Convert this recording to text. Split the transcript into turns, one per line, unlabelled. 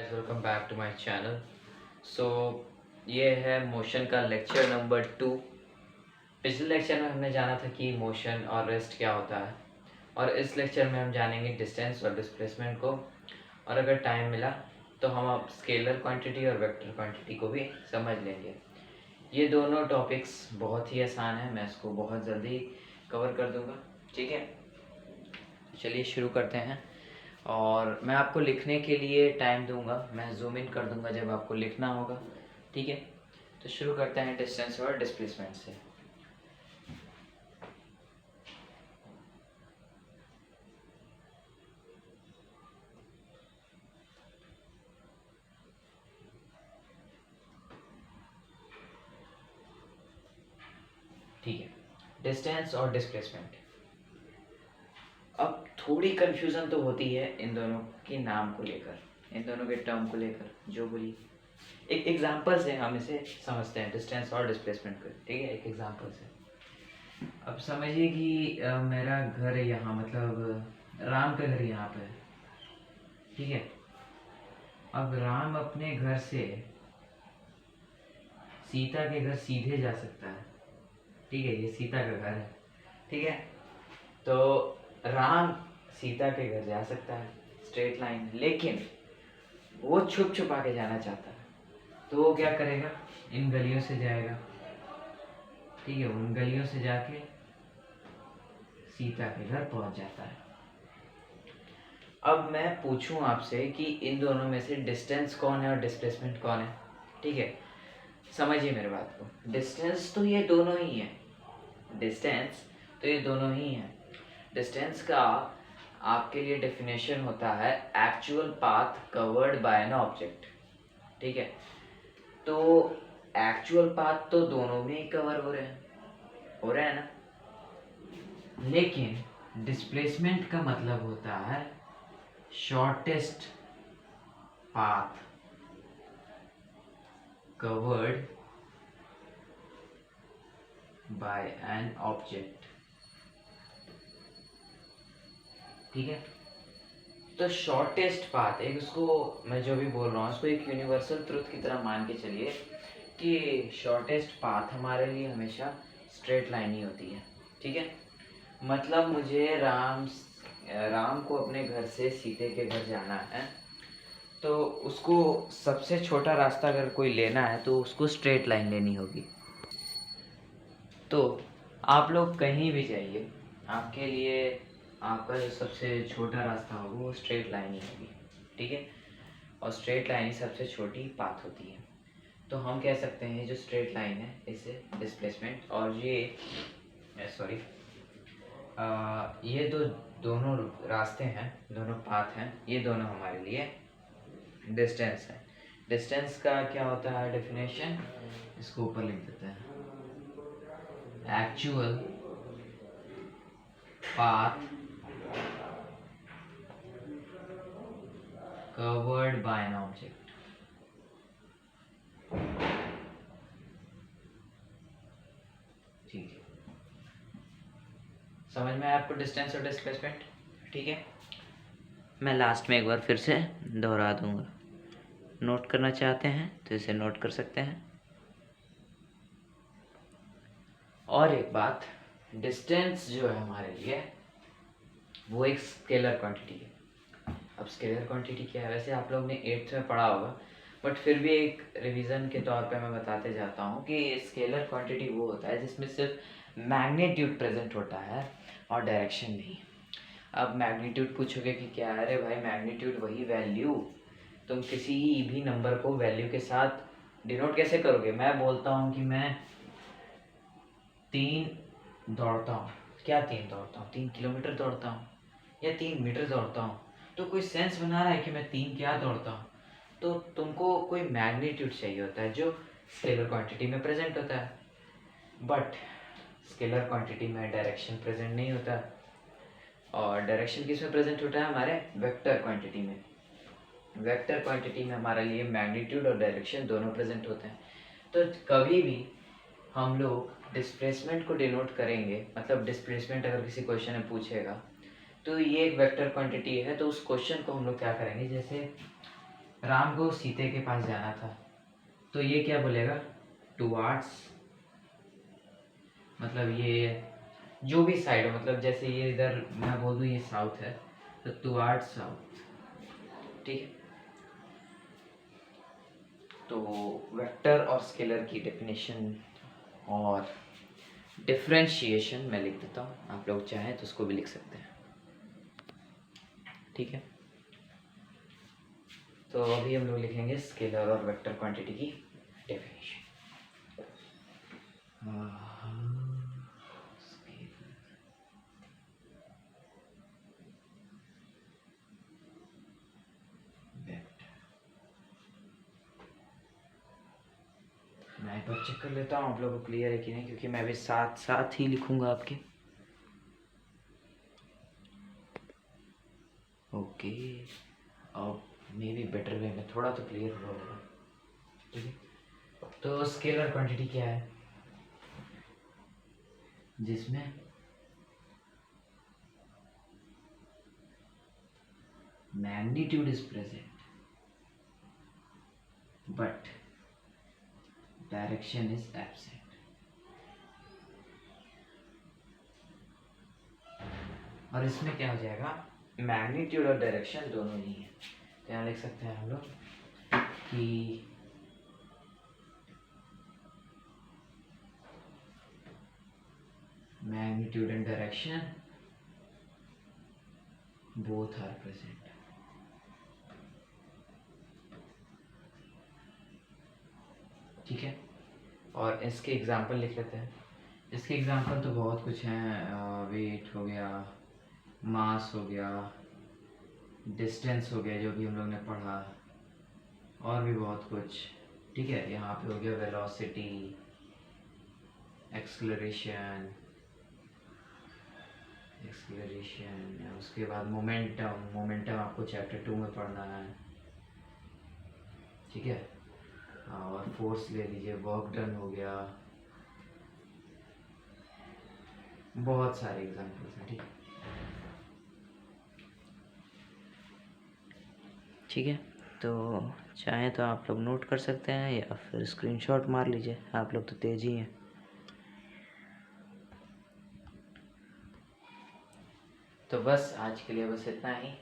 Guys, welcome back to my channel. So ये है motion का लेक्चर नंबर 2। पिछले लेक्चर में हमने जाना था कि मोशन और रेस्ट क्या होता है, और इस लेक्चर में हम जानेंगे डिस्टेंस और डिस्प्लेसमेंट को। और अगर टाइम मिला तो हम अब स्केलर क्वांटिटी और वेक्टर क्वांटिटी को भी समझ लेंगे। ये दोनों टॉपिक्स बहुत ही आसान है, मैं इसको बहुत जल्दी कवर कर दूंगा। ठीक है, चलिए शुरू करते हैं। और मैं आपको लिखने के लिए टाइम दूंगा, मैं जूम इन कर दूंगा जब आपको लिखना होगा। ठीक है, तो शुरू करते हैं डिस्टेंस और डिस्प्लेसमेंट से। ठीक है, डिस्टेंस और डिस्प्लेसमेंट। अब थोड़ी कंफ्यूजन तो होती है इन दोनों के नाम को लेकर, इन दोनों के टर्म को लेकर। जो बोली एक एग्जांपल से हम इसे समझते हैं, डिस्टेंस और डिस्प्लेसमेंट को। ठीक है, एक एग्जांपल से अब समझिए कि मेरा घर यहाँ, मतलब राम का घर यहाँ पे है। ठीक है, अब राम अपने घर से सीता के घर सीधे जा सकता है। ठीक है, ये सीता का घर है। ठीक है, तो राम सीता के घर जा सकता है स्ट्रेट लाइन, लेकिन वो छुप छुपा के जाना चाहता है, तो वो क्या करेगा, इन गलियों से जाएगा। ठीक है, उन गलियों से जाके सीता के घर पहुंच जाता है। अब मैं पूछूं आपसे कि इन दोनों में से डिस्टेंस कौन है और डिस्प्लेसमेंट कौन है। ठीक है, समझिए मेरे बात को। डिस्टेंस तो ये दोनों ही है, डिस्टेंस तो ये दोनों ही है। डिस्टेंस का आपके लिए डेफिनेशन होता है actual path covered by an object. ठीक है, तो एक्चुअल पाथ तो दोनों में ही कवर हो रहे हैं ना। लेकिन डिस्प्लेसमेंट का मतलब होता है shortest path covered by an object. ठीक है, तो शॉर्टेस्ट पाथ, एक उसको मैं जो भी बोल रहा हूँ उसको एक यूनिवर्सल ट्रुथ की तरह मान के चलिए कि शॉर्टेस्ट पाथ हमारे लिए हमेशा स्ट्रेट लाइन ही होती है। ठीक है, मतलब मुझे राम को अपने घर से सीते के घर जाना है, तो उसको सबसे छोटा रास्ता अगर कोई लेना है तो उसको स्ट्रेट लाइन लेनी होगी। तो आप लोग कहीं भी जाइए, आपके लिए आपका जो सबसे छोटा रास्ता होगा वो स्ट्रेट लाइन ही होगी। ठीक है, और स्ट्रेट लाइन ही सबसे छोटी पाथ होती है। तो हम कह सकते हैं जो स्ट्रेट लाइन है इसे डिस्प्लेसमेंट, और ये सॉरी ये दोनों रास्ते हैं, दोनों पाथ हैं, ये दोनों हमारे लिए डिस्टेंस है। डिस्टेंस का क्या होता है डेफिनेशन, इसको ऊपर लिख देते हैं। Actual path covered by an object. ठीक है, समझ में आया आपको डिस्टेंस और डिस्प्लेसमेंट। ठीक है, मैं लास्ट में एक बार फिर से दोहरा दूंगा, नोट करना चाहते हैं तो इसे नोट कर सकते हैं। और एक बात, डिस्टेंस जो है हमारे लिए वो एक स्केलर क्वांटिटी है। अब स्केलर क्वांटिटी क्या है, वैसे आप लोग ने 8th में पढ़ा होगा, बट फिर भी एक रिवीजन के तौर पे मैं बताते जाता हूँ कि स्केलर क्वांटिटी वो होता है जिसमें सिर्फ मैग्नीट्यूड प्रेजेंट होता है और डायरेक्शन नहीं। अब मैग्नीट्यूड पूछोगे कि क्या है, अरे भाई मैग्नीट्यूड वही वैल्यू, तुम किसी भी नंबर को वैल्यू के साथ डिनोट कैसे करोगे। मैं बोलता हूँ कि मैं 3 दौड़ता हूँ, क्या 3 दौड़ता हूँ, 3 किलोमीटर दौड़ता हूँ या 3 मीटर दौड़ता हूँ, तो कोई सेंस बना रहा है कि मैं 3 क्या दौड़ता हूँ। तो तुमको कोई मैग्नीट्यूड चाहिए होता है जो स्केलर क्वांटिटी में प्रेजेंट होता है, बट स्केलर क्वांटिटी में डायरेक्शन प्रेजेंट नहीं होता। और डायरेक्शन किस में प्रेजेंट होता है, हमारे वेक्टर क्वांटिटी में। वेक्टर क्वांटिटी में हमारे लिए मैग्नीट्यूड और डायरेक्शन दोनों प्रेजेंट होते हैं। तो कभी भी हम लोग डिस्प्लेसमेंट को डिनोट करेंगे, मतलब डिस्प्लेसमेंट अगर किसी क्वेश्चन में पूछेगा तो ये एक वेक्टर क्वांटिटी है, तो उस क्वेश्चन को हम लोग क्या करेंगे, जैसे राम को सीते के पास जाना था, तो ये क्या बोलेगा, टुवार्ड्स, मतलब ये जो भी साइड हो, मतलब जैसे ये इधर मैं बोल दूँ ये साउथ है, तो टुवार्ड्स साउथ, ठीक है। तो वेक्टर और स्केलर की डेफिनेशन और डिफरेंशिएशन मैं लिख देता हूँ, आप लोग चाहें तो उसको भी लिख सकते हैं, ठीक है। तो अभी हम लोग लिखेंगे स्केलर और वेक्टर क्वांटिटी की डेफिनेशन। मैं एक बार चेक कर लेता हूँ आप लोगों को क्लियर है कि नहीं, क्योंकि मैं भी साथ साथ ही लिखूंगा आपके। ओके, अब मे बी बेटर वे में थोड़ा तो क्लियर हुआ होगा, ठीक है। तो स्केलर क्वांटिटी क्या है, जिसमें magnitude is present but direction is absent. और इसमें क्या हो जाएगा, मैग्नीट्यूड और डायरेक्शन दोनों ही है, तो यहाँ लिख सकते हैं हम लोग कि magnitude and direction both are present, ठीक है। और इसके एग्जाम्पल लिख लेते हैं। इसके एग्जाम्पल तो बहुत कुछ हैं, वेट हो गया, मास हो गया, डिस्टेंस हो गया जो भी हम लोग ने पढ़ा, और भी बहुत कुछ, ठीक है। यहाँ पे हो गया वेलोसिटी, एक्सलरेशन, उसके बाद मोमेंटम आपको चैप्टर 2 में पढ़ना है, ठीक है। और फोर्स ले लीजिए, वर्क डन हो गया, बहुत सारे एग्जाम्पल्स हैं, ठीक है। ठीक है, तो चाहें तो आप लोग नोट कर सकते हैं या फिर स्क्रीनशॉट मार लीजिए, आप लोग तो तेज ही हैं। तो बस आज के लिए बस इतना ही।